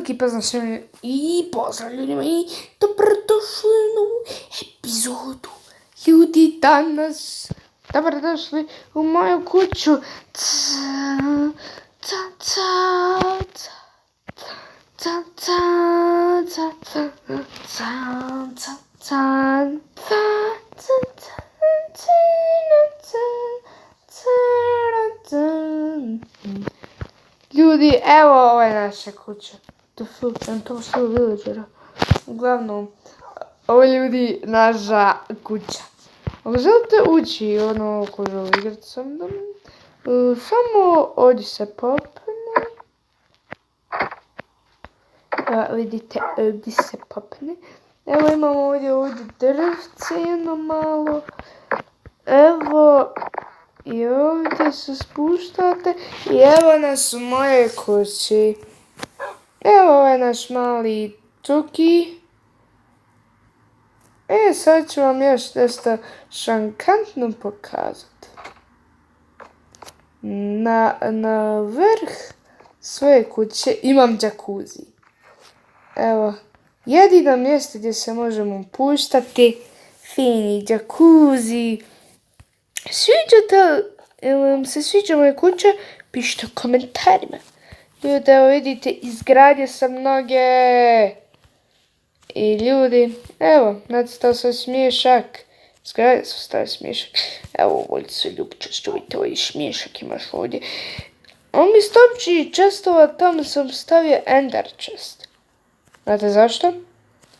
veliki pozdrav svima i pozdrav ljudima i dobrodošli u novu epizodu. Ljudi, danas dobrodošli u moju kuću. Ljudi, evo ovo je naša kuća. To su villagera. Uglavnom, ovo je ljudi naša kuća. Ako želite ući ako želi igrati sa mnom, samo ovdje se popne. Vidite, ovdje se popne. Evo imamo ovdje drvce jedno malo. Evo. I ovdje se spuštate i evo nas u mojoj kući. Evo ovaj naš mali Tuki. Sad ću vam još nešto šokantno pokazati. Na vrh svoje kuće imam džakuzi. Evo, jedino mjesto gdje se možemo puštati. Fini džakuzi. Vam se sviđa moja kuća? Pišite u komentarima. Ljudi, evo vidite, izgradio sam mnoge. I ljudi, evo, nacrtao sam smiješak. Izgradio sam stari smiješak. Evo, volite se ljubčast, čujte, ovaj smiješak imaš ovdje. On mi stopči čestova, tamo sam stavio ender chest. Znate zašto?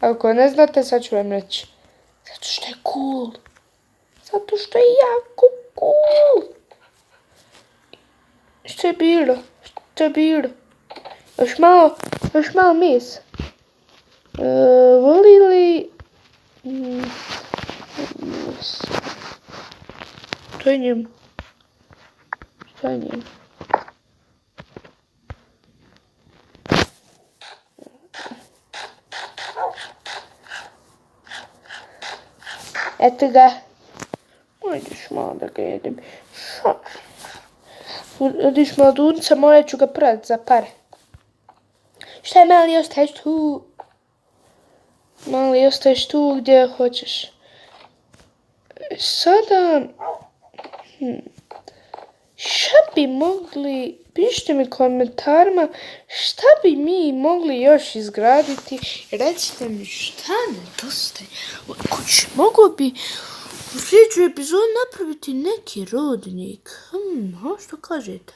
Ako ne znate, sad ću vam reći. Zato što je cool. Zato što je jako cool. Što je bilo? Još malo mis. Voli li... Što je njemu? Eto ga. Ajde malo da ga jedem. Odiš malo dunca, morat ću ga prodati za pare. Šta je mali, ostaješ tu? Mali, ostaješ tu gdje hoćeš. Sada... Šta bi mogli... Pišite mi komentarima šta bi mi mogli još izgraditi. Recite mi šta nedostaje. Mogao bi u sljedećoj epizodi napraviti neki rodnik. Što kažete?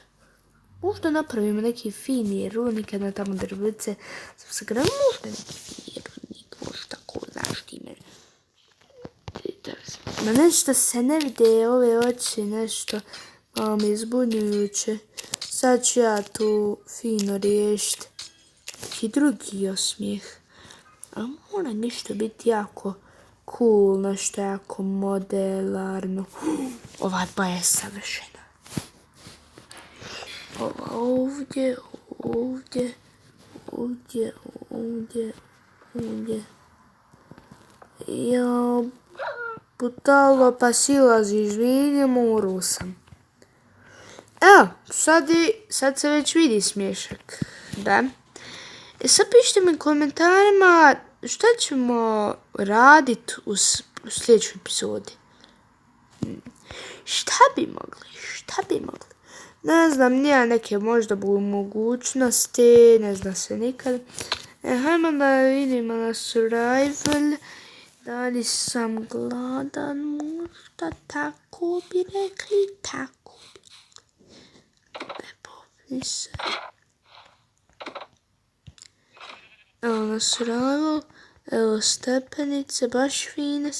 Možda napravimo neki fini rodnik na tamo drvice. Možda neki fini rodnik. Možda ko znaš time. Ma nešto se ne vide ove oči, nešto malo mi je zbunjujuće. Sad ću ja tu fino riješiti. Neki drugi osmijeh. A mora nešto biti jako cool, nešto jako modelarno. Ova dva je savršena. Ova ovdje. Ja, putalo pa silaziš, vidim, umru sam. Evo, sad se već vidi smiješak, da. Sad pišite mi komentarima šta ćemo raditi u sljedećoj epizodi. Šta bi mogli? Ne znam, nije neke možda budu mogućnosti, ne zna se nikad. Hajmo da vidimo na survival. Da li sam gladan, možda tako bi rekli, tako. Evo na survival, evo stepenice, baš fine.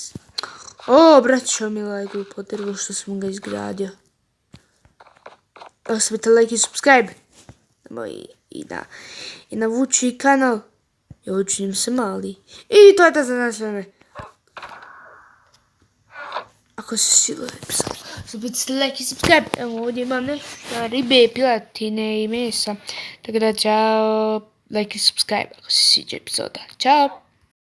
Braćo mi lajkuju po drvu što sam ga izgradio. Ostavite like i subscribe. I navuči kanal. Ja učinim se mali. I to je to za nas vreme. Ako se silo epizodu, zabudite like i subscribe. Evo ovdje imam nešto ribe, pilatine i mesa. Tako da čao, like i subscribe ako se sviđa epizoda. Ćao!